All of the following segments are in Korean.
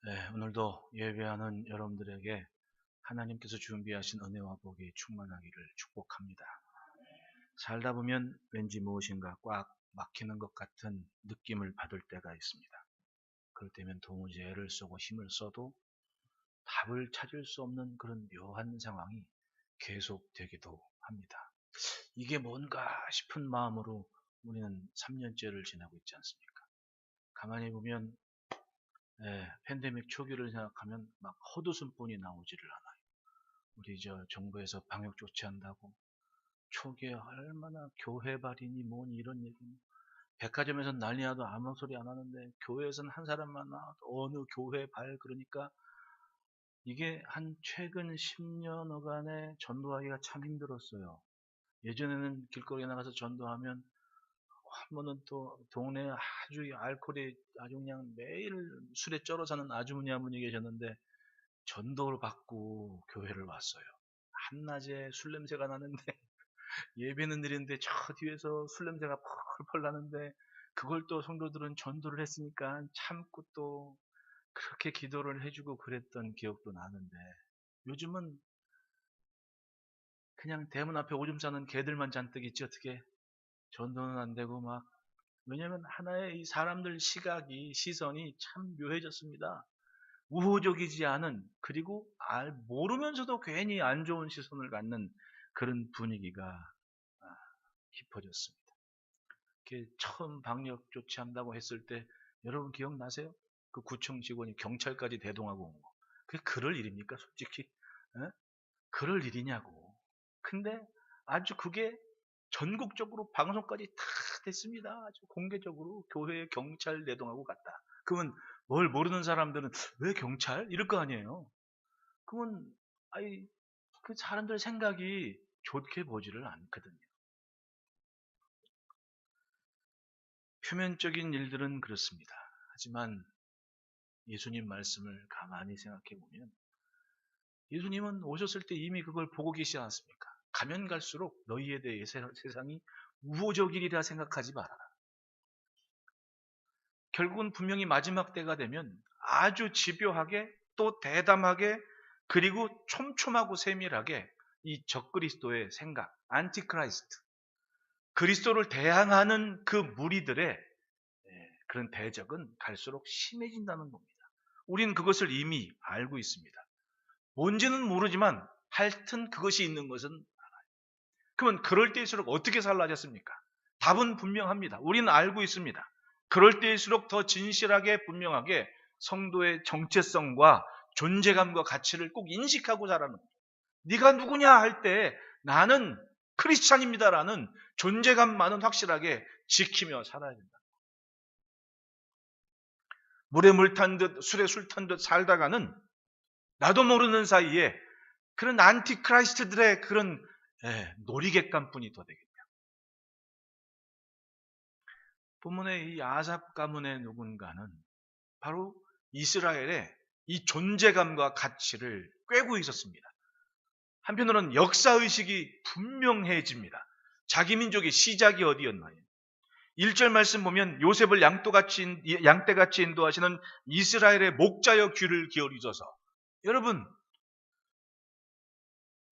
네, 오늘도 예배하는 여러분들에게 하나님께서 준비하신 은혜와 복이 충만하기를 축복합니다. 살다 보면 왠지 무엇인가 꽉 막히는 것 같은 느낌을 받을 때가 있습니다. 그럴 때면 도무지 애를 쓰고 힘을 써도 답을 찾을 수 없는 그런 묘한 상황이 계속되기도 합니다. 이게 뭔가 싶은 마음으로 우리는 3년째를 지나고 있지 않습니까? 가만히 보면 팬데믹 초기를 생각하면 막 헛웃음뿐이 나오지를 않아요. 우리 정부에서 방역 조치한다고 초기에 얼마나 교회 발이니 뭐니 이런 얘기, 백화점에서는 난리 나도 아무 소리 안 하는데 교회에서는 한 사람만 나와도 어느 교회 발, 그러니까 이게 한 최근 10년여간에 전도하기가 참 힘들었어요. 예전에는 길거리에 나가서 전도하면 한 번은 또 동네에 아주 알코올이 아주 그냥 매일 술에 쩔어 사는 아주머니 한 분이 계셨는데 전도를 받고 교회를 왔어요. 한낮에 술 냄새가 나는데 예배는 드리는데 저 뒤에서 술 냄새가 펄펄 나는데 그걸 또 성도들은 전도를 했으니까 참고 또 그렇게 기도를 해주고 그랬던 기억도 나는데, 요즘은 그냥 대문 앞에 오줌 싸는 개들만 잔뜩 있지 어떻게 전도는 안 되고 막. 왜냐면 하나의 이 사람들 시선이 참 묘해졌습니다. 우호적이지 않은, 그리고 모르면서도 괜히 안 좋은 시선을 갖는 그런 분위기가 깊어졌습니다. 처음 방역 조치한다고 했을 때 여러분 기억나세요? 그 구청 직원이 경찰까지 대동하고 온 거. 그게 그럴 일입니까 솔직히? 에? 그럴 일이냐고. 근데 아주 그게 전국적으로 방송까지 다 됐습니다. 아주 공개적으로 교회에 경찰 대동하고 갔다. 그러면 뭘 모르는 사람들은 왜 경찰? 이럴 거 아니에요. 그러면 아이 그 사람들 생각이 좋게 보지를 않거든요. 표면적인 일들은 그렇습니다. 하지만 예수님 말씀을 가만히 생각해 보면 예수님은 오셨을 때 이미 그걸 보고 계시지 않습니까? 가면 갈수록 너희에 대해 세상이 우호적이리라 생각하지 말아라. 결국은 분명히 마지막 때가 되면 아주 집요하게 또 대담하게 그리고 촘촘하고 세밀하게 이 적그리스도의 생각, 안티크라이스트, 그리스도를 대항하는 그 무리들의 그런 대적은 갈수록 심해진다는 겁니다. 우리는 그것을 이미 알고 있습니다. 뭔지는 모르지만 하여튼 그것이 있는 것은 알아요. 그러면 그럴 때일수록 어떻게 살라졌습니까? 답은 분명합니다. 우리는 알고 있습니다. 그럴 때일수록 더 진실하게 분명하게 성도의 정체성과 존재감과 가치를 꼭 인식하고 자라는 거예요. 네가 누구냐 할 때 나는 크리스찬입니다라는 존재감만은 확실하게 지키며 살아야 된다. 물에 물 탄 듯 술에 술 탄 듯 살다가는 나도 모르는 사이에 그런 안티크라이스트들의 그런 놀이객감뿐이 더 되겠다. 본문의 이 아삽 가문의 누군가는 바로 이스라엘의 이 존재감과 가치를 꿰고 있었습니다. 한편으로는 역사의식이 분명해집니다. 자기 민족의 시작이 어디였나요? 1절 말씀 보면 요셉을 양떼같이 인도하시는 이스라엘의 목자여 귀를 기울이셔서, 여러분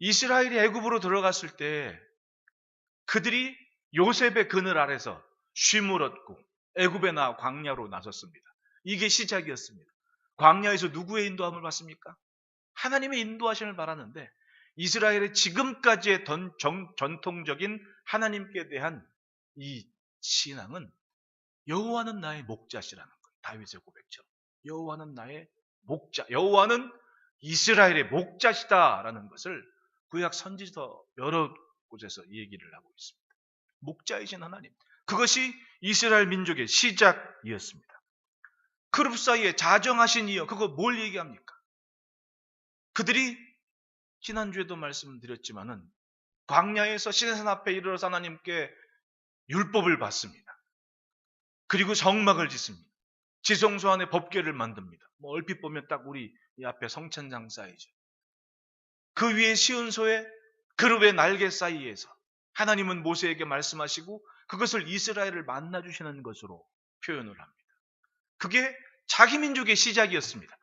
이스라엘이 애굽으로 들어갔을 때 그들이 요셉의 그늘 아래서 쉼을 얻고 애굽에 나와 광야로 나섰습니다. 이게 시작이었습니다. 광야에서 누구의 인도함을 받습니까? 하나님의 인도하심을 바라는데 이스라엘의 지금까지의 전통적인 하나님께 대한 이 신앙은 여호와는 나의 목자시라는 거예요. 다윗의 고백처럼 여호와는 나의 목자, 여호와는 이스라엘의 목자시다라는 것을 구약 선지서 여러 곳에서 얘기를 하고 있습니다. 목자이신 하나님, 그것이 이스라엘 민족의 시작이었습니다. 그룹 사이에 자정하신 이여, 그거 뭘 얘기합니까? 그들이 지난주에도 말씀드렸지만은 광야에서 시내산 앞에 이르러서 하나님께 율법을 받습니다. 그리고 성막을 짓습니다. 지성소 안에 법궤를 만듭니다. 얼핏 보면 딱 우리 이 앞에 성찬장 사이죠. 그 위에 시온소에 그룹의 날개 사이에서 하나님은 모세에게 말씀하시고 그것을 이스라엘을 만나주시는 것으로 표현을 합니다. 그게 자기 민족의 시작이었습니다.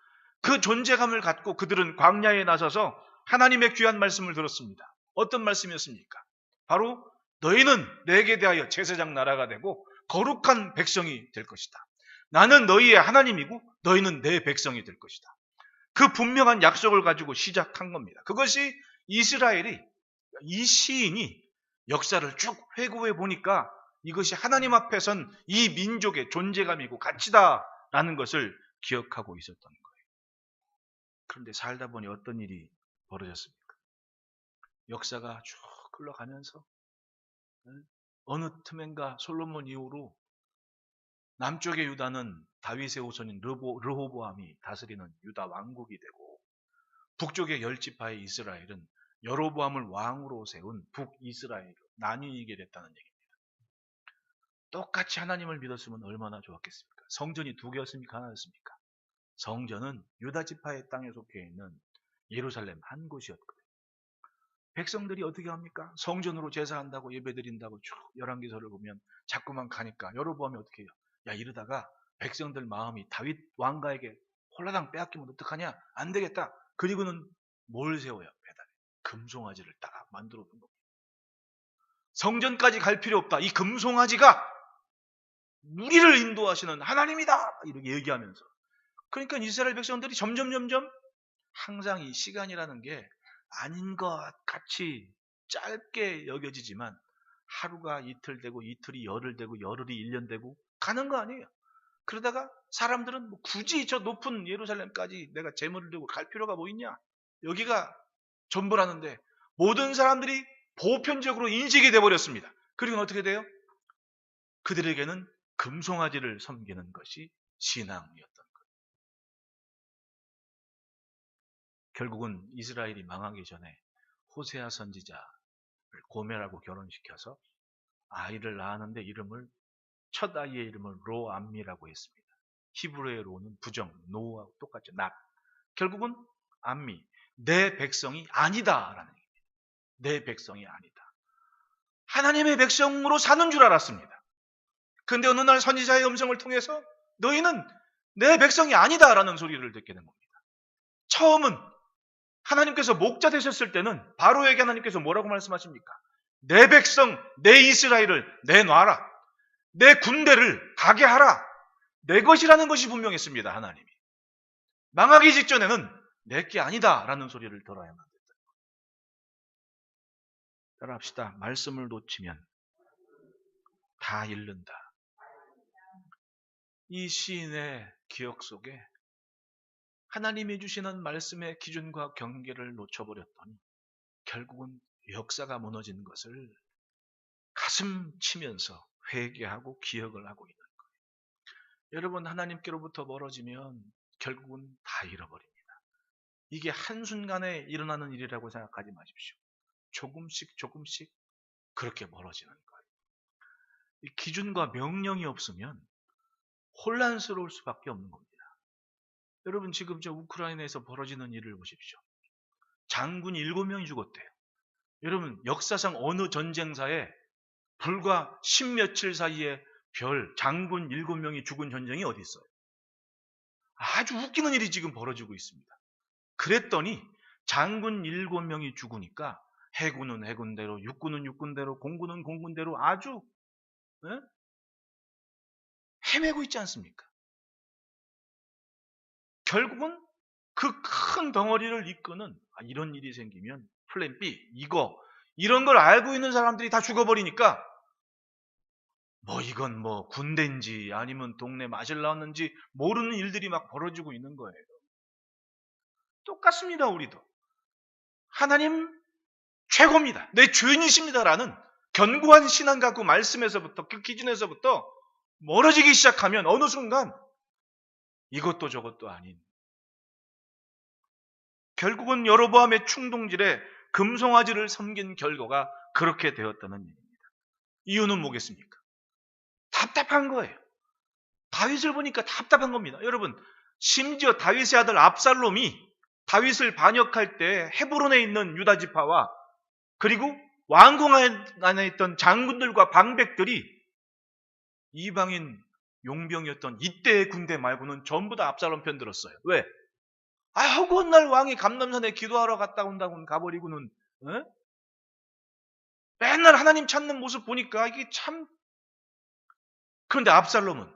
그 존재감을 갖고 그들은 광야에 나서서 하나님의 귀한 말씀을 들었습니다. 어떤 말씀이었습니까? 바로 너희는 내게 대하여 제사장 나라가 되고 거룩한 백성이 될 것이다. 나는 너희의 하나님이고 너희는 내 백성이 될 것이다. 그 분명한 약속을 가지고 시작한 겁니다. 그것이 이스라엘이, 이 시인이 역사를 쭉 회고해 보니까 이것이 하나님 앞에선 이 민족의 존재감이고 가치다라는 것을 기억하고 있었던 거예요. 그런데 살다 보니 어떤 일이 벌어졌습니까? 역사가 쭉 흘러가면서 어느 틈엔가 솔로몬 이후로 남쪽의 유다는 다윗의 후손인 르호보암이 다스리는 유다 왕국이 되고, 북쪽의 10지파의 이스라엘은 여로보암을 왕으로 세운 북이스라엘로 나뉘게 됐다는 얘기입니다. 똑같이 하나님을 믿었으면 얼마나 좋았겠습니까? 성전이 2개였습니까? 하나였습니까? 성전은 유다 지파의 땅에 속해 있는 예루살렘 한 곳이었거든요. 백성들이 어떻게 합니까? 성전으로 제사한다고 예배드린다고 쭉 열왕기서를 보면 자꾸만 가니까 여로보암이 어떻게 해요? 야, 이러다가 백성들 마음이 다윗 왕가에게 홀라당 빼앗기면 어떡하냐? 안 되겠다. 그리고는 뭘 세워요? 배달에 금송아지를 딱 만들어 둔 겁니다. 성전까지 갈 필요 없다. 이 금송아지가 우리를 인도하시는 하나님이다. 이렇게 얘기하면서, 그러니까 이스라엘 백성들이 점점 항상 이 시간이라는 게 아닌 것 같이 짧게 여겨지지만 하루가 이틀 되고 이틀이 열흘 되고 열흘이 1년 되고 가는 거 아니에요. 그러다가 사람들은 뭐 굳이 저 높은 예루살렘까지 내가 재물을 들고 갈 필요가 뭐 있냐? 여기가 전부라는데 모든 사람들이 보편적으로 인식이 돼버렸습니다. 그리고 어떻게 돼요? 그들에게는 금송아지를 섬기는 것이 신앙이었던 거예요. 결국은 이스라엘이 망하기 전에 호세아 선지자를 고멜하고 결혼시켜서 아이를 낳았는데 첫 아이의 이름을 로암미라고 했습니다. 히브리어의 로는 부정, 노하고 똑같죠. 낙. 결국은 암미, 내 백성이 아니다라는 얘기입니다. 내 백성이 아니다. 하나님의 백성으로 사는 줄 알았습니다. 그런데 어느 날 선지자의 음성을 통해서 너희는 내 백성이 아니다라는 소리를 듣게 된 겁니다. 처음은 하나님께서 목자 되셨을 때는 바로에게 하나님께서 뭐라고 말씀하십니까? 내 백성, 내 이스라엘을 내놔라. 내 군대를 가게 하라. 내 것이라는 것이 분명했습니다. 하나님이. 망하기 직전에는 내게 아니다라는 소리를 들어야만 됐다. 따라합시다. 말씀을 놓치면 다 잃는다. 이 시인의 기억 속에 하나님이 주시는 말씀의 기준과 경계를 놓쳐버렸더니 결국은 역사가 무너진 것을 가슴 치면서 회개하고 기억을 하고 있는 거예요. 여러분, 하나님께로부터 멀어지면 결국은 다 잃어버립니다. 이게 한순간에 일어나는 일이라고 생각하지 마십시오. 조금씩 그렇게 멀어지는 거예요. 이 기준과 명령이 없으면 혼란스러울 수밖에 없는 겁니다. 여러분, 지금 저 우크라이나에서 벌어지는 일을 보십시오. 장군 7명이 죽었대요. 여러분, 역사상 어느 전쟁사에 불과 10며칠 사이에 장군 7명이 죽은 전쟁이 어디 있어요? 아주 웃기는 일이 지금 벌어지고 있습니다. 그랬더니 장군 7명이 죽으니까 해군은 해군대로, 육군은 육군대로, 공군은 공군대로 아주 헤매고 있지 않습니까? 결국은 그 큰 덩어리를 이끄는 이런 일이 생기면 플랜 B, 이런 걸 알고 있는 사람들이 다 죽어버리니까 이건 군대인지 아니면 동네 마실 나왔는지 모르는 일들이 막 벌어지고 있는 거예요. 똑같습니다. 우리도. 하나님 최고입니다. 내 주인이십니다라는 견고한 신앙 갖고 말씀에서부터, 그 기준에서부터 멀어지기 시작하면 어느 순간 이것도 저것도 아닌, 결국은 여로보암의 충동질에 금송아지를 섬긴 결과가 그렇게 되었다는 얘기입니다. 이유는 뭐겠습니까? 답답한 거예요. 다윗을 보니까 답답한 겁니다. 여러분, 심지어 다윗의 아들 압살롬이 다윗을 반역할 때 헤브론에 있는 유다 지파와 그리고 왕궁 안에 있던 장군들과 방백들이 이방인 용병이었던 이때의 군대 말고는 전부 다 압살롬 편 들었어요. 왜? 허구한 날 왕이 감람산에 기도하러 갔다 온다고는 가버리고는 맨날 하나님 찾는 모습 보니까 이게 참. 그런데 압살롬은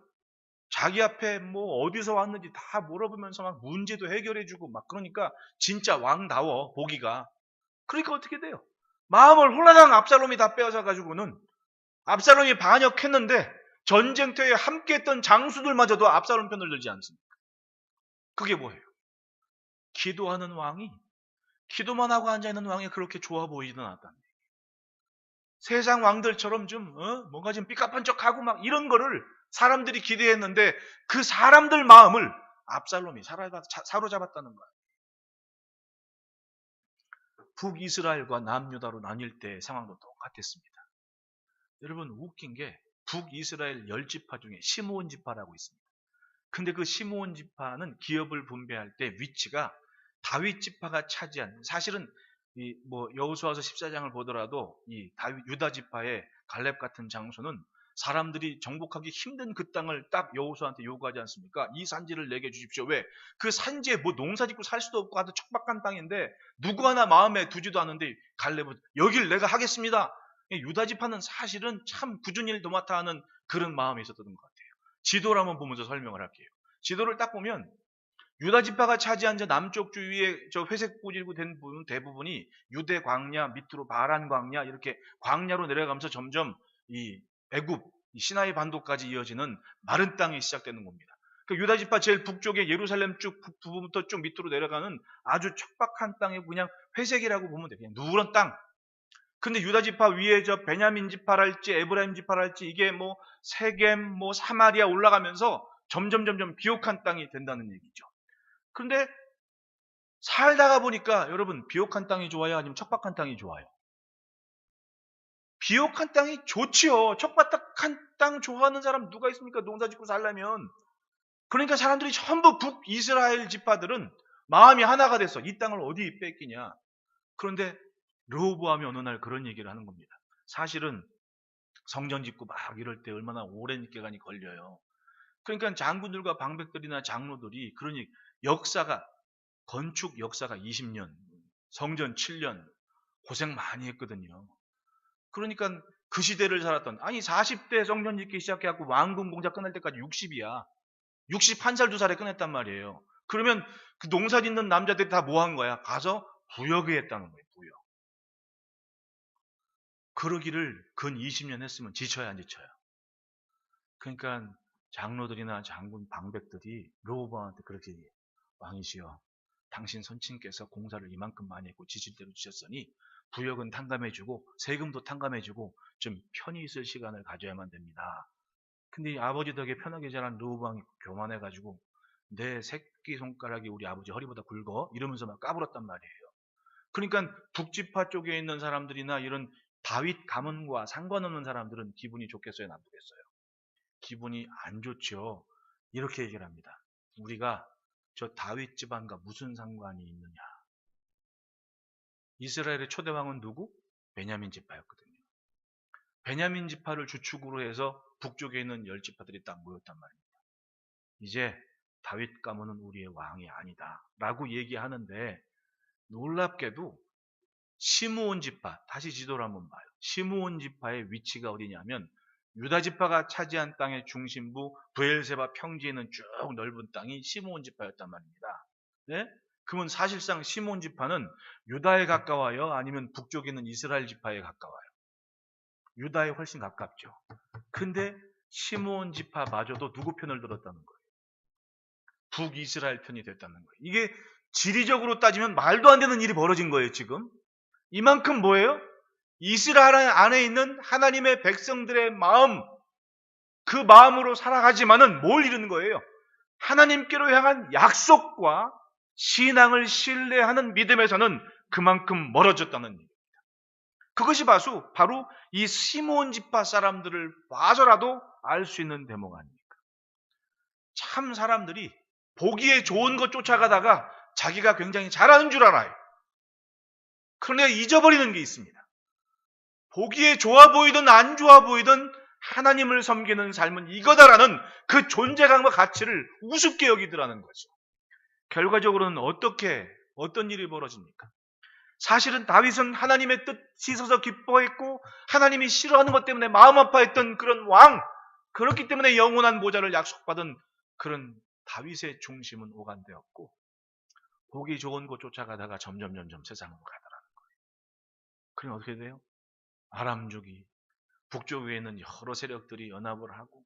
자기 앞에 뭐 어디서 왔는지 다 물어보면서 막 문제도 해결해주고 막 그러니까 진짜 왕다워 보기가. 그러니까 어떻게 돼요? 마음을 홀라당 압살롬이 다 빼앗아 가지고는 압살롬이 반역했는데 전쟁터에 함께했던 장수들마저도 압살롬 편을 들지 않습니까? 그게 뭐예요? 기도하는 왕이, 기도만 하고 앉아있는 왕이 그렇게 좋아 보이지는 않았다는 얘기예요. 세상 왕들처럼 좀 뭔가 좀 삐까뻔쩍하고 막 이런 거를 사람들이 기대했는데 그 사람들 마음을 압살롬이 사로잡았다는 거예요. 북이스라엘과 남유다로 나뉠 때 상황도 똑같았습니다. 여러분 웃긴 게 북이스라엘 10지파 중에 시므온 지파라고 있습니다. 근데 그 시므온 지파는 기업을 분배할 때 위치가 다윗 지파가 차지한, 사실은 이 뭐 여호수아서 14장을 보더라도 이 다윗 유다 지파의 갈렙 같은 장소는 사람들이 정복하기 힘든 그 땅을 딱 여호수아한테 요구하지 않습니까? 이 산지를 내게 주십시오. 왜? 그 산지에 뭐 농사 짓고 살 수도 없고 아주 척박한 땅인데 누구 하나 마음에 두지도 않는데 갈렙은 여길 내가 하겠습니다. 유다 지파는 사실은 참 굳은 일 도맡아 하는 그런 마음이 있었던 것 같아요. 지도를 한번 보면서 설명을 할게요. 지도를 딱 보면 유다 지파가 차지한 저 남쪽 주위에 저 회색 뿌리고 된 부분 대부분이 유대 광야 밑으로 바란 광야 이렇게 광야로 내려가면서 점점 이 애굽 시나이 반도까지 이어지는 마른 땅이 시작되는 겁니다. 그 유다 지파 제일 북쪽에 예루살렘 쭉 부분부터 쭉 밑으로 내려가는 아주 척박한 땅에 그냥 회색이라고 보면 돼요. 그냥 누런 땅. 근데 유다 지파 위에 저 베냐민 지파랄지 에브라임 지파랄지 이게 뭐 세겜 뭐 사마리아 올라가면서 점점 비옥한 땅이 된다는 얘기죠. 그런데 살다가 보니까 여러분 비옥한 땅이 좋아요? 아니면 척박한 땅이 좋아요? 비옥한 땅이 좋지요. 척박한 땅 좋아하는 사람 누가 있습니까? 농사 짓고 살려면. 그러니까 사람들이 전부 북이스라엘 지파들은 마음이 하나가 됐어. 이 땅을 어디 뺏기냐. 그런데 르호보암이 어느 날 그런 얘기를 하는 겁니다. 사실은 성전 짓고 막 이럴 때 얼마나 오랜 기간이 걸려요. 그러니까 장군들과 방백들이나 장로들이 그런 얘기, 건축 역사가 20년, 성전 7년, 고생 많이 했거든요. 그러니까 그 시대를 살았던, 아니 40대 성전 짓기 시작해갖고 왕궁 공사 끝날 때까지 60이야. 61살 2살에 끝냈단 말이에요. 그러면 그 농사 짓는 남자들이 다 뭐 한 거야? 가서 부역을 했다는 거예요. 부역. 그러기를 근 20년 했으면 지쳐야 안 지쳐요. 그러니까 장로들이나 장군 방백들이 르호보암한테 그렇게 얘기해요. 왕이시여, 당신 선친께서 공사를 이만큼 많이 했고 지칠 대로 주셨으니 부역은 탕감해주고 세금도 탕감해주고 좀 편히 있을 시간을 가져야만 됩니다. 근데 이 아버지 덕에 편하게 자란 르호보암이 교만해가지고 내 새끼손가락이 우리 아버지 허리보다 굵어? 이러면서 막 까불었단 말이에요. 그러니까 북지파 쪽에 있는 사람들이나 이런 다윗 가문과 상관없는 사람들은 기분이 좋겠어요? 나쁘겠어요? 기분이 안 좋죠. 이렇게 얘기를 합니다. 우리가 저 다윗 집안과 무슨 상관이 있느냐. 이스라엘의 초대왕은 누구? 베냐민 지파였거든요. 베냐민 지파를 주축으로 해서 북쪽에 있는 10지파들이 딱 모였단 말입니다. 이제 다윗 가문은 우리의 왕이 아니다 라고 얘기하는데 놀랍게도 시므온 지파, 다시 지도를 한번 봐요. 시므온 지파의 위치가 어디냐면 유다 지파가 차지한 땅의 중심부 브엘세바 평지에 있는 쭉 넓은 땅이 시므온 지파였단 말입니다. 네? 그러면 사실상 시므온 지파는 유다에 가까워요? 아니면 북쪽에 있는 이스라엘 지파에 가까워요? 유다에 훨씬 가깝죠. 근데 시므온 지파마저도 누구 편을 들었다는 거예요? 북이스라엘 편이 됐다는 거예요. 이게 지리적으로 따지면 말도 안 되는 일이 벌어진 거예요, 지금. 이만큼 뭐예요? 이스라엘 안에 있는 하나님의 백성들의 마음, 그 마음으로 살아가지만은 뭘 이루는 거예요? 하나님께로 향한 약속과 신앙을 신뢰하는 믿음에서는 그만큼 멀어졌다는 얘기입니다. 그것이 바로 이 시므온 지파 사람들을 봐서라도 알 수 있는 대목 아닙니까? 참 사람들이 보기에 좋은 것 쫓아가다가 자기가 굉장히 잘하는 줄 알아요. 그런데 잊어버리는 게 있습니다. 보기에 좋아 보이든 안 좋아 보이든 하나님을 섬기는 삶은 이거다라는 그 존재감과 가치를 우습게 여기더라는 거죠. 결과적으로는 어떤 일이 벌어집니까? 사실은 다윗은 하나님의 뜻 씻어서 기뻐했고 하나님이 싫어하는 것 때문에 마음 아파했던 그런 왕, 그렇기 때문에 영원한 보좌를 약속받은 그런 다윗의 중심은 오간되었고 보기 좋은 곳 쫓아가다가 점점 세상으로 가더라는 거예요. 그럼 어떻게 돼요? 아람족이 북쪽 위에 있는 여러 세력들이 연합을 하고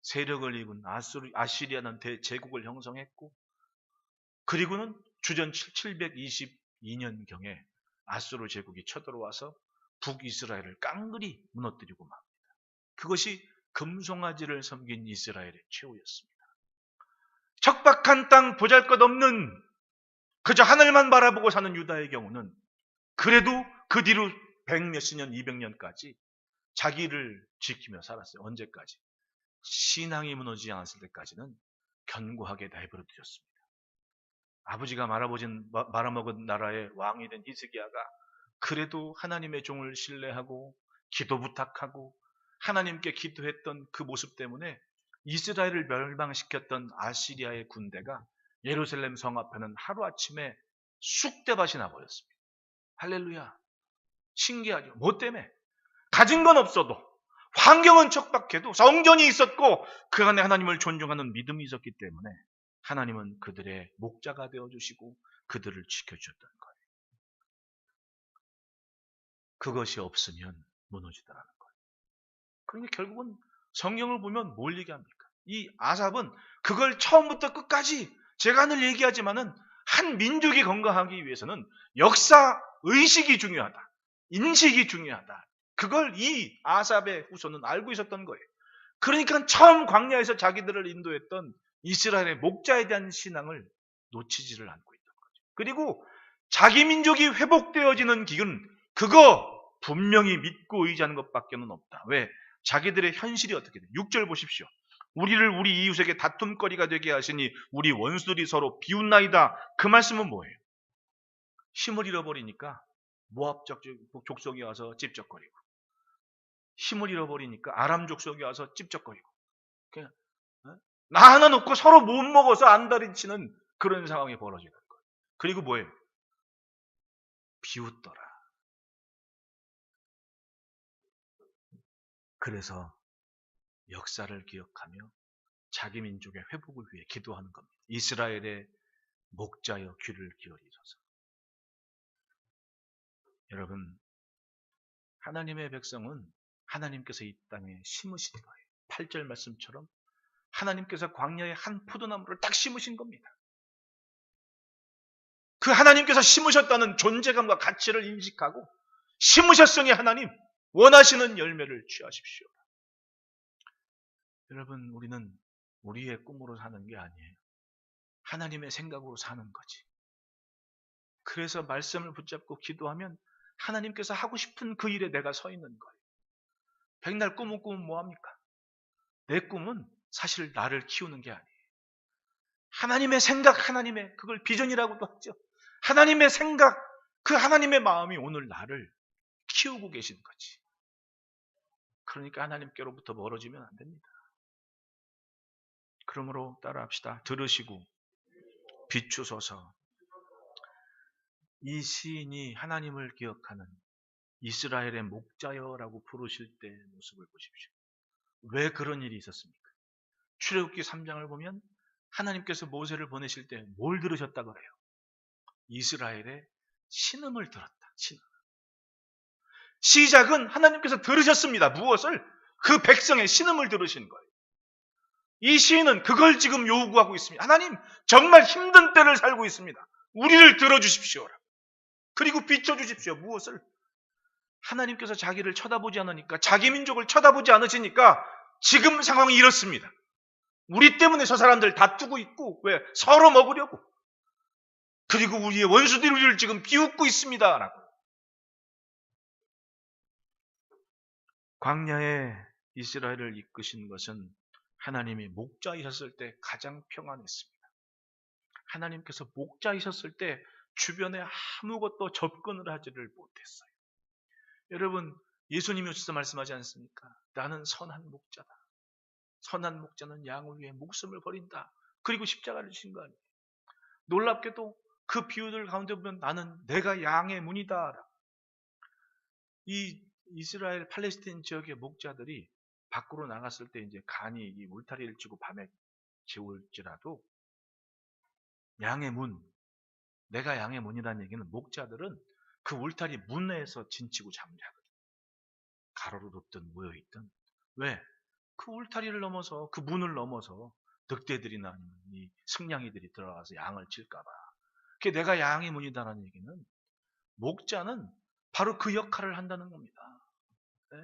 세력을 입은 아시리아는 대제국을 형성했고 그리고는 주전 722년경에 아수르 제국이 쳐들어와서 북이스라엘을 깡그리 무너뜨리고 맙니다. 그것이 금송아지를 섬긴 이스라엘의 최후였습니다. 척박한 땅 보잘것없는 그저 하늘만 바라보고 사는 유다의 경우는 그래도 그 뒤로 100몇십 년, 200년까지 자기를 지키며 살았어요. 언제까지? 신앙이 무너지지 않았을 때까지는 견고하게 내버려 두셨습니다. 아버지가 말아먹은 나라의 왕이 된 히스기야가 그래도 하나님의 종을 신뢰하고 기도 부탁하고 하나님께 기도했던 그 모습 때문에 이스라엘을 멸망시켰던 아시리아의 군대가 예루살렘 성 앞에는 하루아침에 쑥대밭이 나버렸습니다. 할렐루야. 신기하죠. 뭐 때문에? 가진 건 없어도 환경은 척박해도 성전이 있었고 그 안에 하나님을 존중하는 믿음이 있었기 때문에 하나님은 그들의 목자가 되어주시고 그들을 지켜주셨던 거예요. 그것이 없으면 무너지더라는 거예요. 그러니까 결국은 성경을 보면 뭘 얘기합니까? 이 아삽은 그걸 처음부터 끝까지 제가 늘 얘기하지만은 한 민족이 건강하기 위해서는 역사 의식이 중요하다. 인식이 중요하다. 그걸 이 아삽의 후손은 알고 있었던 거예요. 그러니까 처음 광야에서 자기들을 인도했던 이스라엘의 목자에 대한 신앙을 놓치지를 않고 있던 거죠. 그리고 자기 민족이 회복되어지는 길은 그거 분명히 믿고 의지하는 것밖에는 없다. 왜? 자기들의 현실이 어떻게 돼? 6절 보십시오. 우리를 우리 이웃에게 다툼거리가 되게 하시니 우리 원수들이 서로 비웃나이다. 그 말씀은 뭐예요? 힘을 잃어버리니까 모압적 족속이 와서 찝쩍거리고 힘을 잃어버리니까 아람 족속이 와서 찝쩍거리고 그냥 나 하나 놓고 서로 못 먹어서 안달이 치는 그런 상황이 벌어지는 거예요. 그리고 뭐예요? 비웃더라. 그래서 역사를 기억하며 자기 민족의 회복을 위해 기도하는 겁니다. 이스라엘의 목자여 귀를 기울이소서. 여러분, 하나님의 백성은 하나님께서 이 땅에 심으신 거예요. 8절 말씀처럼 하나님께서 광야에 한 포도나무를 딱 심으신 겁니다. 그 하나님께서 심으셨다는 존재감과 가치를 인식하고 심으셨으니 하나님 원하시는 열매를 취하십시오. 여러분, 우리는 우리의 꿈으로 사는 게 아니에요. 하나님의 생각으로 사는 거지. 그래서 말씀을 붙잡고 기도하면 하나님께서 하고 싶은 그 일에 내가 서 있는 거예요. 백날 꿈은 뭐합니까? 내 꿈은 사실 나를 키우는 게 아니에요. 하나님의 생각, 하나님의 그걸 비전이라고도 하죠. 하나님의 생각, 그 하나님의 마음이 오늘 나를 키우고 계신 거지. 그러니까 하나님께로부터 멀어지면 안 됩니다. 그러므로 따라합시다. 들으시고 비추소서. 이 시인이 하나님을 기억하는 이스라엘의 목자여라고 부르실 때의 모습을 보십시오. 왜 그런 일이 있었습니까? 출애굽기 3장을 보면 하나님께서 모세를 보내실 때 뭘 들으셨다 그래요? 이스라엘의 신음을 들었다. 신음. 시작은 하나님께서 들으셨습니다. 무엇을? 그 백성의 신음을 들으신 거예요. 이 시인은 그걸 지금 요구하고 있습니다. 하나님, 정말 힘든 때를 살고 있습니다. 우리를 들어주십시오. 그리고 비춰주십시오. 무엇을? 하나님께서 자기를 쳐다보지 않으니까, 자기 민족을 쳐다보지 않으시니까 지금 상황이 이렇습니다. 우리 때문에 저 사람들 다투고 있고, 왜? 서로 먹으려고. 그리고 우리의 원수들이 우리를 지금 비웃고 있습니다. 라고. 광야에 이스라엘을 이끄신 것은 하나님이 목자이셨을 때 가장 평안했습니다. 하나님께서 목자이셨을 때 주변에 아무것도 접근을 하지를 못했어요. 여러분, 예수님이 오셔서 말씀하지 않습니까? 나는 선한 목자다. 선한 목자는 양을 위해 목숨을 버린다. 그리고 십자가를 지신 거 아니에요. 놀랍게도 그 비유들 가운데 보면 나는 내가 양의 문이다. 이 이스라엘 팔레스타인 지역의 목자들이 밖으로 나갔을 때 이제 간이 이 울타리를 치고 밤에 지울지라도 양의 문, 내가 양의 문이라는 얘기는 목자들은 그 울타리 문에서 진치고 잠을 자거든. 가로로 눕든 모여있든. 왜? 그 울타리를 넘어서 그 문을 넘어서 늑대들이나 아니면 이 승냥이들이 들어가서 양을 칠까봐. 그게 내가 양의 문이다라는 얘기는 목자는 바로 그 역할을 한다는 겁니다. 네?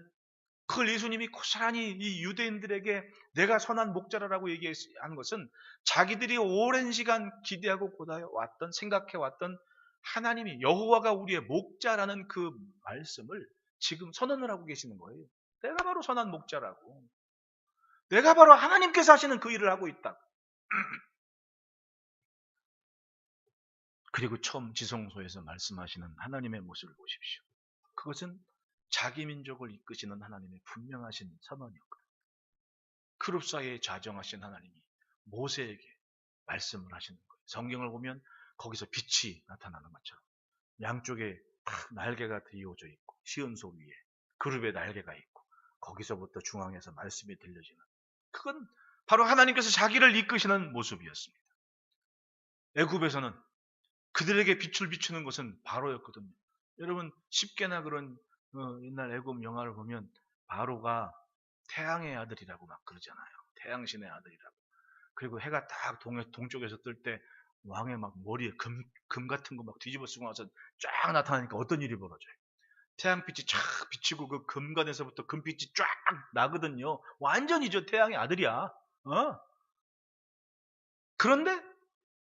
그걸 예수님이 고스란히 이 유대인들에게 내가 선한 목자라고 얘기한 것은 자기들이 오랜 시간 기대하고 고대해왔던 생각해왔던 하나님이 여호와가 우리의 목자라는 그 말씀을 지금 선언을 하고 계시는 거예요. 내가 바로 선한 목자라고. 내가 바로 하나님께서 하시는 그 일을 하고 있다. 그리고 처음 지성소에서 말씀하시는 하나님의 모습을 보십시오. 그것은 자기 민족을 이끄시는 하나님의 분명하신 선언이었거든요. 그룹 사이에 좌정하신 하나님이 모세에게 말씀을 하시는 거예요. 성경을 보면 거기서 빛이 나타나는 것처럼 양쪽에 날개가 드리워져 있고 시은소 위에 그룹의 날개가 있고 거기서부터 중앙에서 말씀이 들려지는, 그건 바로 하나님께서 자기를 이끄시는 모습이었습니다. 애굽에서는 그들에게 빛을 비추는 것은 바로였거든요. 여러분 쉽게나 그런 옛날 애굽 영화를 보면 바로가 태양의 아들이라고 막 그러잖아요. 태양신의 아들이라고. 그리고 해가 딱 동쪽에서 뜰 때 왕의 막 머리에 금 같은 거 막 뒤집어 쓰고 나서 쫙 나타나니까 어떤 일이 벌어져요. 태양빛이 쫙 비치고 그 금관에서부터 금빛이 쫙 나거든요. 완전히죠. 태양의 아들이야. 그런데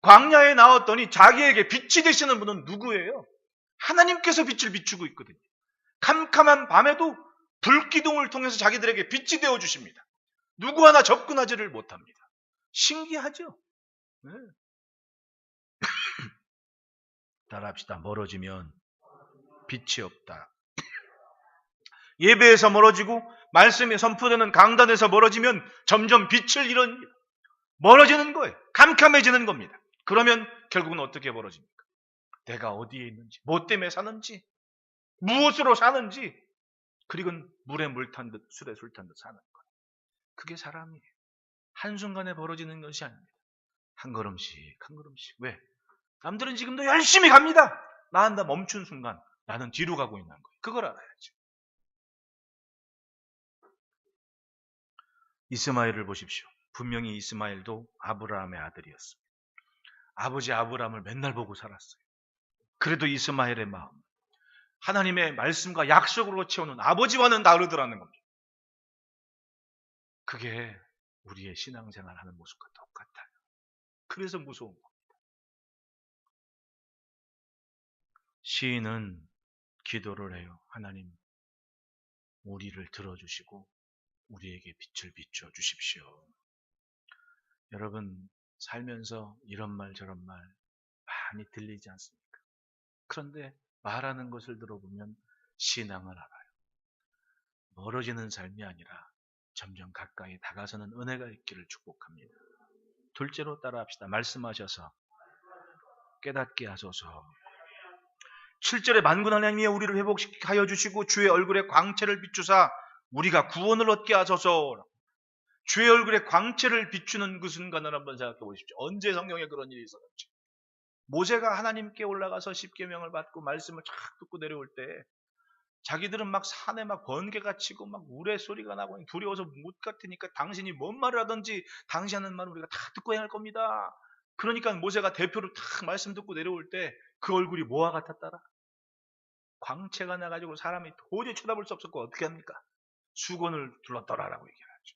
광야에 나왔더니 자기에게 빛이 되시는 분은 누구예요? 하나님께서 빛을 비추고 있거든요. 캄캄한 밤에도 불기둥을 통해서 자기들에게 빛이 되어 주십니다. 누구 하나 접근하지를 못합니다. 신기하죠? 네. 따라합시다. 멀어지면 빛이 없다. 예배에서 멀어지고 말씀이 선포되는 강단에서 멀어지면 점점 빛을 잃습니다. 멀어지는 거예요. 캄캄해지는 겁니다. 그러면 결국은 어떻게 멀어집니까? 내가 어디에 있는지, 뭐 때문에 사는지, 무엇으로 사는지, 그리고 물에 물 탄 듯 술에 술 탄 듯 사는 거예요. 그게 사람이에요. 한순간에 벌어지는 것이 아닙니다. 한 걸음씩 한 걸음씩. 왜? 남들은 지금도 열심히 갑니다. 나는 다 멈춘 순간 나는 뒤로 가고 있는 거예요. 그걸 알아야죠. 이스마엘을 보십시오. 분명히 이스마엘도 아브라함의 아들이었습니다. 아버지 아브라함을 맨날 보고 살았어요. 그래도 이스마엘의 마음, 하나님의 말씀과 약속으로 채우는 아버지와는 다르더라는 겁니다. 그게 우리의 신앙생활 하는 모습과 똑같아요. 그래서 무서운 겁니다. 시인은 기도를 해요. 하나님, 우리를 들어주시고 우리에게 빛을 비춰 주십시오. 여러분, 살면서 이런 말 저런 말 많이 들리지 않습니까? 그런데 말하는 것을 들어보면 신앙을 알아요. 멀어지는 삶이 아니라 점점 가까이 다가서는 은혜가 있기를 축복합니다. 둘째로 따라합시다. 말씀하셔서 깨닫게 하소서. 7절에 만군 하나님이 우리를 회복하여 주시고 주의 얼굴에 광채를 비추사 우리가 구원을 얻게 하소서. 주의 얼굴에 광채를 비추는 그 순간을 한번 생각해 보십시오. 언제 성경에 그런 일이 있었는지. 모세가 하나님께 올라가서 십계명을 받고 말씀을 쫙 듣고 내려올 때 자기들은 막 산에 막 번개가 치고 막 우레소리가 나고 두려워서 못 같으니까 당신이 뭔 말을 하든지 당신 하는 말을 우리가 다 듣고 행할 겁니다. 그러니까 모세가 대표로 탁 말씀 듣고 내려올 때 그 얼굴이 뭐와 같았더라? 광채가 나가지고 사람이 도저히 쳐다볼 수 없었고 어떻게 합니까? 수건을 둘렀더라라고 얘기하죠.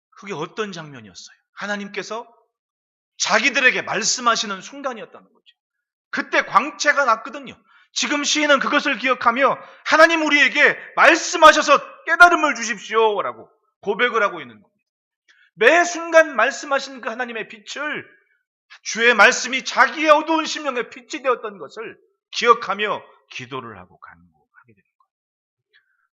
그게 어떤 장면이었어요? 하나님께서 자기들에게 말씀하시는 순간이었다는 거죠. 그때 광채가 났거든요. 지금 시인은 그것을 기억하며 하나님 우리에게 말씀하셔서 깨달음을 주십시오라고 고백을 하고 있는 겁니다. 매 순간 말씀하신 그 하나님의 빛을, 주의 말씀이 자기의 어두운 심령에 빛이 되었던 것을 기억하며 기도를 하고 간구하게 되는 거예요.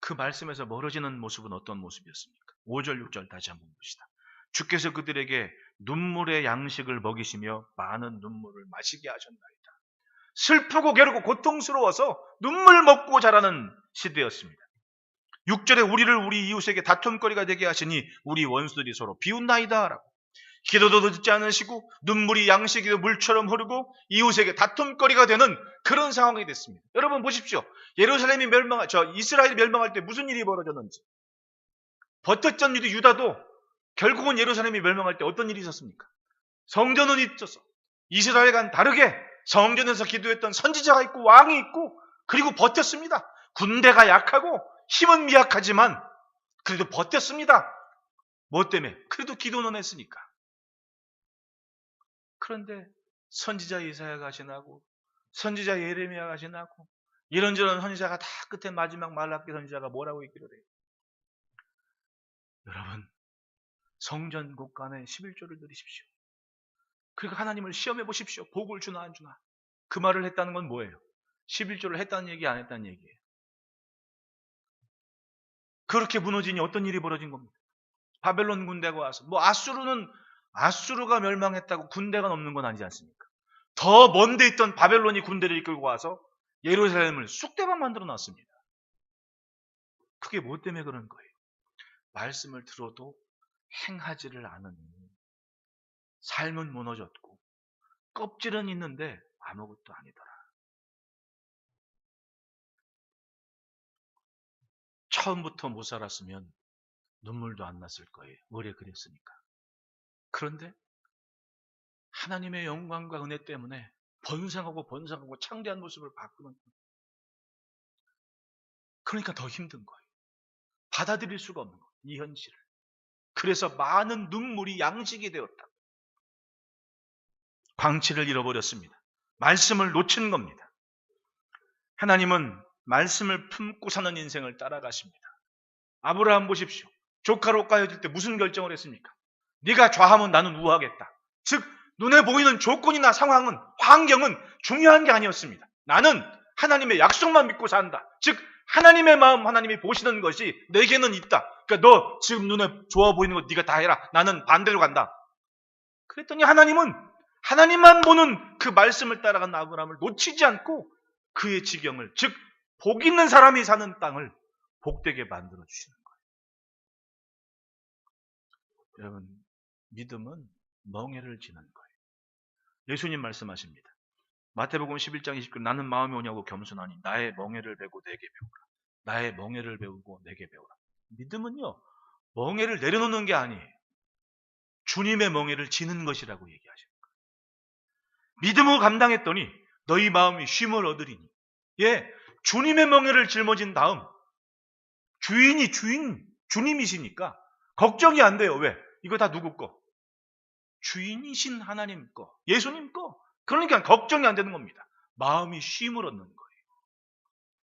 그 말씀에서 멀어지는 모습은 어떤 모습이었습니까? 5절 6절 다시 한번 봅시다. 주께서 그들에게 눈물의 양식을 먹이시며 많은 눈물을 마시게 하셨나이다. 슬프고 괴롭고 고통스러워서 눈물 먹고 자라는 시대였습니다. 6절에 우리를 우리 이웃에게 다툼거리가 되게 하시니 우리 원수들이 서로 비웃나이다 라고. 기도도 듣지 않으시고 눈물이 양식이 물처럼 흐르고 이웃에게 다툼거리가 되는 그런 상황이 됐습니다. 여러분 보십시오. 예루살렘이 이스라엘이 멸망할 때 무슨 일이 벌어졌는지. 버텼던 유다도 결국은 예루살렘이 멸망할 때 어떤 일이 있었습니까? 성전은 있었어. 이스라엘과는 다르게 성전에서 기도했던 선지자가 있고 왕이 있고 그리고 버텼습니다. 군대가 약하고 힘은 미약하지만 그래도 버텼습니다. 뭐 때문에? 그래도 기도는 했으니까. 그런데 선지자 이사야가 지나고 선지자 예레미야가 지나고 이런저런 선지자가 다 끝에 마지막 말라기 선지자가 뭐라고 얘기를 해요? 여러분 성전 곳간에 11조를 드리십시오. 그리고 하나님을 시험해 보십시오. 복을 주나 안 주나. 그 말을 했다는 건 뭐예요? 11조를 했다는 얘기 안 했다는 얘기예요. 그렇게 무너지니 어떤 일이 벌어진 겁니다. 바벨론 군대가 와서 아수르가 멸망했다고 군대가 넘는 건 아니지 않습니까? 더 먼데 있던 바벨론이 군대를 이끌고 와서 예루살렘을 쑥대밭 만들어 놨습니다. 그게 뭐 때문에 그런 거예요? 말씀을 들어도 행하지를 않으니 삶은 무너졌고 껍질은 있는데 아무것도 아니더라. 처음부터 못 살았으면 눈물도 안 났을 거예요. 오래 그랬으니까. 그런데 하나님의 영광과 은혜 때문에 번성하고 창대한 모습을 바꾸는 거예요. 그러니까 더 힘든 거예요. 받아들일 수가 없는 거예요. 이 현실을. 그래서 많은 눈물이 양식이 되었다. 광치를 잃어버렸습니다. 말씀을 놓친 겁니다. 하나님은 말씀을 품고 사는 인생을 따라가십니다. 아브라함 보십시오. 조카로 까여질 때 무슨 결정을 했습니까? 네가 좌하면 나는 우하겠다. 즉 눈에 보이는 조건이나 상황은 환경은 중요한 게 아니었습니다. 나는 하나님의 약속만 믿고 산다. 즉 하나님의 마음 하나님이 보시는 것이 내게는 있다. 그러니까 너 지금 눈에 좋아 보이는 거 네가 다 해라. 나는 반대로 간다. 그랬더니 하나님은 하나님만 보는 그 말씀을 따라간 아브라함을 놓치지 않고 그의 지경을 즉 복 있는 사람이 사는 땅을 복되게 만들어 주시는 거예요. 여러분 믿음은 멍에를 지는 거예요. 예수님 말씀하십니다. 마태복음 11장 29절 나는 마음이 오냐고 겸손하니 나의 멍에를 베고 내게 배우라. 나의 멍에를 배우고 내게 배우라. 믿음은요 멍에를 내려놓는 게 아니에요. 주님의 멍에를 지는 것이라고 얘기하십니다. 믿음을 감당했더니 너희 마음이 쉼을 얻으리니. 예, 주님의 멍에를 짊어진 다음 주님이시니까 걱정이 안 돼요. 왜? 이거 다 누구 거? 주인이신 하나님 거, 예수님 거. 그러니까 걱정이 안 되는 겁니다. 마음이 쉼을 얻는 거예요.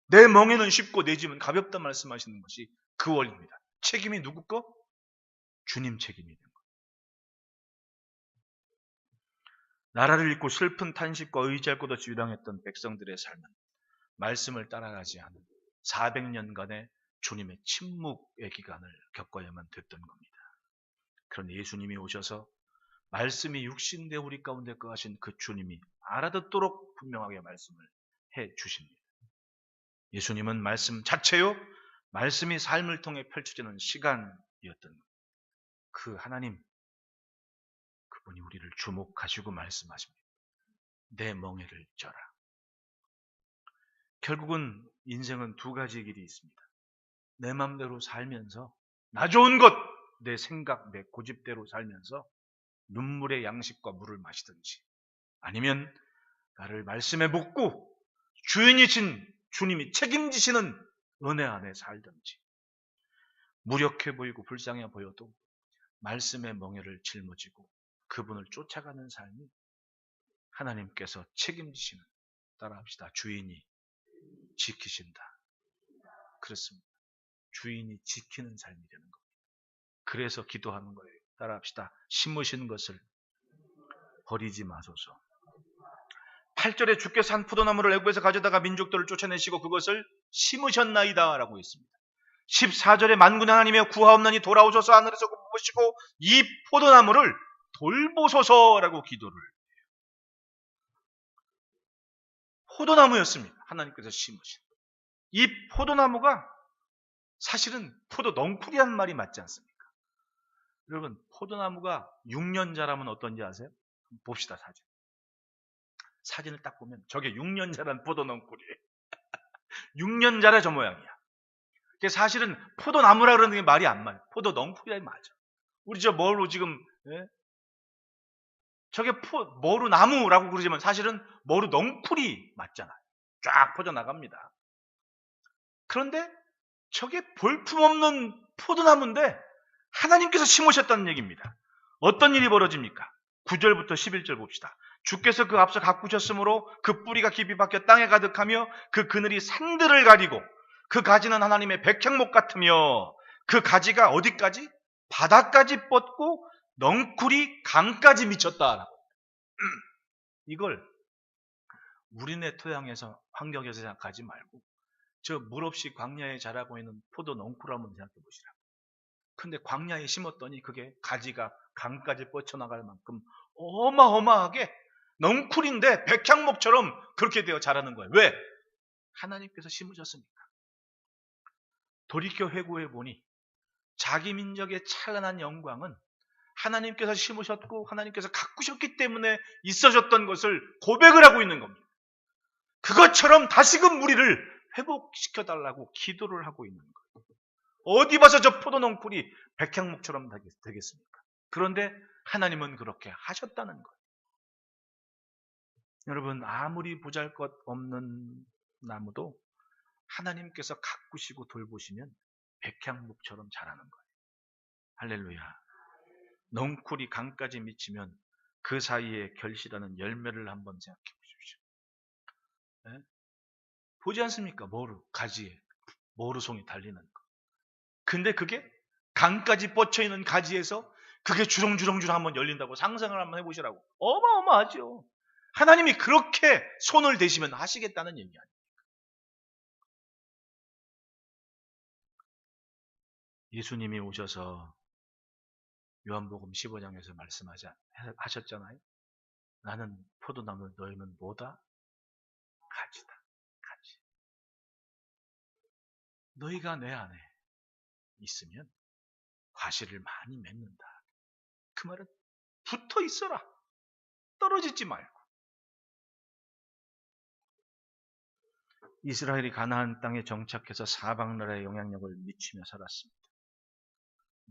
내 멍에는 쉽고 내 짐은 가볍다 말씀하시는 것이 그 원리입니다. 책임이 누구 거? 주님 책임이 되는 거예요. 나라를 잃고 슬픈 탄식과 의지할 곳 없이 유랑했던 백성들의 삶은 말씀을 따라가지 않은 400년간의 주님의 침묵의 기간을 겪어야만 됐던 겁니다. 그런데 예수님이 오셔서 말씀이 육신되 우리 가운데 거하신 그 주님이 알아듣도록 분명하게 말씀을 해 주십니다. 예수님은 말씀 자체요, 말씀이 삶을 통해 펼쳐지는 시간이었던 겁니다. 그 하나님, 그분이 우리를 주목하시고 말씀하십니다. 내 멍에를 져라. 결국은 인생은 두 가지 길이 있습니다. 내 맘대로 살면서 나 좋은 것, 내 생각, 내 고집대로 살면서 눈물의 양식과 물을 마시든지 아니면 나를 말씀에 묻고 주인이신 주님이 책임지시는 은혜 안에 살든지 무력해 보이고 불쌍해 보여도 말씀의 멍에를 짊어지고 그분을 쫓아가는 삶이 하나님께서 책임지시는 따라합시다. 주인이 지키신다. 그렇습니다. 주인이 지키는 삶이 되는 겁니다. 그래서 기도하는 거예요. 따라합시다. 심으신 것을 버리지 마소서. 8절에 주께서 한 포도나무를 애굽에서 가져다가 민족들을 쫓아내시고 그것을 심으셨나이다 라고 있습니다. 14절에 만군의 하나님이여 구하옵나니 돌아오셔서 하늘에서 보시고 이 포도나무를 돌보소서라고 기도를 해요. 포도나무였습니다. 하나님께서 심으신. 이 포도나무가 사실은 포도 넝쿨이라는 말이 맞지 않습니까? 여러분, 포도나무가 6년 자라면 어떤지 아세요? 봅시다, 사진. 사진을 딱 보면 저게 6년 자란 포도 넝쿨이에요. 6년 자라 저 모양이야. 사실은 포도나무라 그러는 게 말이 안 맞아요. 포도 넝쿨이 맞아. 우리 저 뭐로 지금 저게 뭐로 나무라고 그러지만 사실은 뭐로 넝쿨이 맞잖아요. 쫙 퍼져나갑니다. 그런데 저게 볼품없는 포도나무인데 하나님께서 심으셨다는 얘기입니다. 어떤 일이 벌어집니까? 9절부터 11절 봅시다. 주께서 그 앞서 가꾸셨으므로 그 뿌리가 깊이 박혀 땅에 가득하며 그 그늘이 산들을 가리고 그 가지는 하나님의 백향목 같으며 그 가지가 어디까지? 바다까지 뻗고 넝쿨이 강까지 미쳤다. 이걸 우리네 토양에서 환경에서 생각하지 말고 저 물 없이 광야에 자라고 있는 포도 넝쿨 한번 생각해 보시라. 근데 광야에 심었더니 그게 가지가 강까지 뻗쳐나갈 만큼 어마어마하게 넝쿨인데 백향목처럼 그렇게 되어 자라는 거예요. 왜? 하나님께서 심으셨으니까. 돌이켜 회고해 보니 자기 민족의 찬란한 영광은 하나님께서 심으셨고 하나님께서 가꾸셨기 때문에 있어졌던 것을 고백을 하고 있는 겁니다. 그것처럼 다시금 우리를 회복시켜달라고 기도를 하고 있는 거예요. 어디 봐서 저 포도 넝쿨이 백향목처럼 되겠습니까? 그런데 하나님은 그렇게 하셨다는 거예요. 여러분, 아무리 보잘것없는 나무도 하나님께서 가꾸시고 돌보시면 백향목처럼 자라는 거예요. 할렐루야. 넝쿨이 강까지 미치면 그 사이에 결실하는 열매를 한번 생각해 보십시오. 네? 보지 않습니까? 가지에 모루송이 달리는 거. 근데 그게 강까지 뻗쳐 있는 가지에서 그게 주렁주렁주렁 한번 열린다고 상상을 한번 해보시라고. 어마어마하죠. 하나님이 그렇게 손을 대시면 하시겠다는 얘기 아니에요. 예수님이 오셔서 요한복음 15장에서 말씀하셨잖아요. 나는 포도나무, 너희는 뭐다? 가지다. 가지. 너희가 내 안에 있으면 과실을 많이 맺는다. 그 말은 붙어 있어라. 떨어지지 말고. 이스라엘이 가나안 땅에 정착해서 사방 나라에 영향력을 미치며 살았습니다.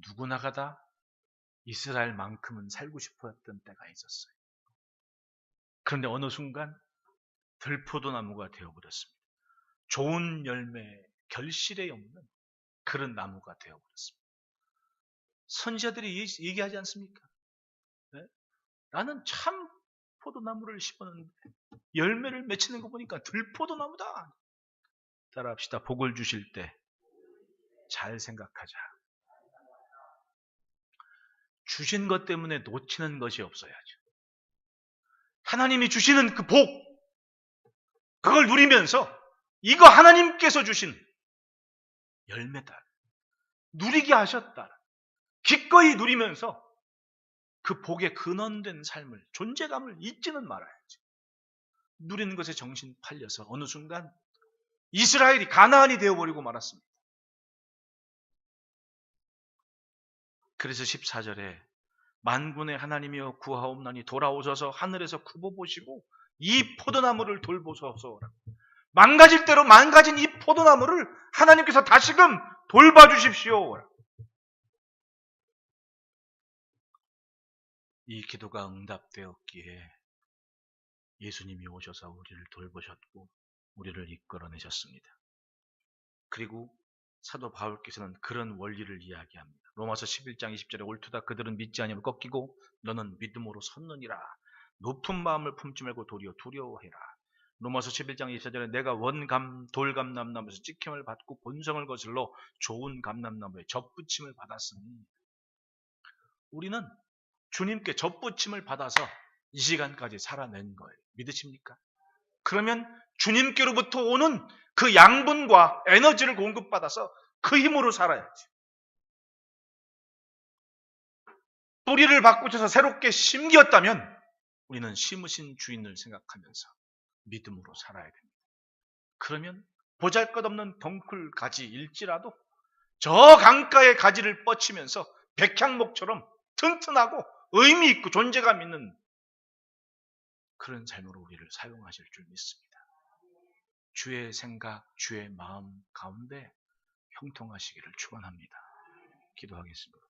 누구나가 다 이스라엘만큼은 살고 싶었던 때가 있었어요. 그런데 어느 순간 들포도나무가 되어버렸습니다. 좋은 열매, 결실에 없는 그런 나무가 되어버렸습니다. 선지자들이 얘기하지 않습니까? 네? 나는 참 포도나무를 심었는데 열매를 맺히는 거 보니까 들포도나무다. 따라합시다. 복을 주실 때 잘 생각하자. 주신 것 때문에 놓치는 것이 없어야죠. 하나님이 주시는 그 복, 그걸 누리면서 이거 하나님께서 주신 열매다. 누리게 하셨다. 기꺼이 누리면서 그 복에 근원된 삶을, 존재감을 잊지는 말아야지. 누리는 것에 정신 팔려서 어느 순간 이스라엘이 가나안이 되어버리고 말았습니다. 그래서 14절에 만군의 하나님이여 구하옵나니 돌아오셔서 하늘에서 굽어보시고 이 포도나무를 돌보소서. 망가질 대로 망가진 이 포도나무를 하나님께서 다시금 돌봐주십시오. 이 기도가 응답되었기에 예수님이 오셔서 우리를 돌보셨고 우리를 이끌어내셨습니다. 그리고 사도 바울께서는 그런 원리를 이야기합니다. 로마서 11장 20절에 옳도다 그들은 믿지 아니하면 꺾이고 너는 믿음으로 섰느니라. 높은 마음을 품지 말고 도리어 두려워해라. 로마서 11장 24절에 내가 돌감람나무에서 찍힘을 받고 본성을 거슬러 좋은 감람나무에 접붙임을 받았으니 우리는 주님께 접붙임을 받아서 이 시간까지 살아낸 거예요. 믿으십니까? 그러면 주님께로부터 오는 그 양분과 에너지를 공급받아서 그 힘으로 살아야지. 뿌리를 바꾸셔서 새롭게 심기었다면 우리는 심으신 주인을 생각하면서 믿음으로 살아야 됩니다. 그러면 보잘것없는 덩쿨 가지일지라도 저 강가의 가지를 뻗치면서 백향목처럼 튼튼하고 의미 있고 존재감 있는 그런 삶으로 우리를 사용하실 줄 믿습니다. 주의 생각, 주의 마음 가운데 형통하시기를 축원합니다. 기도하겠습니다.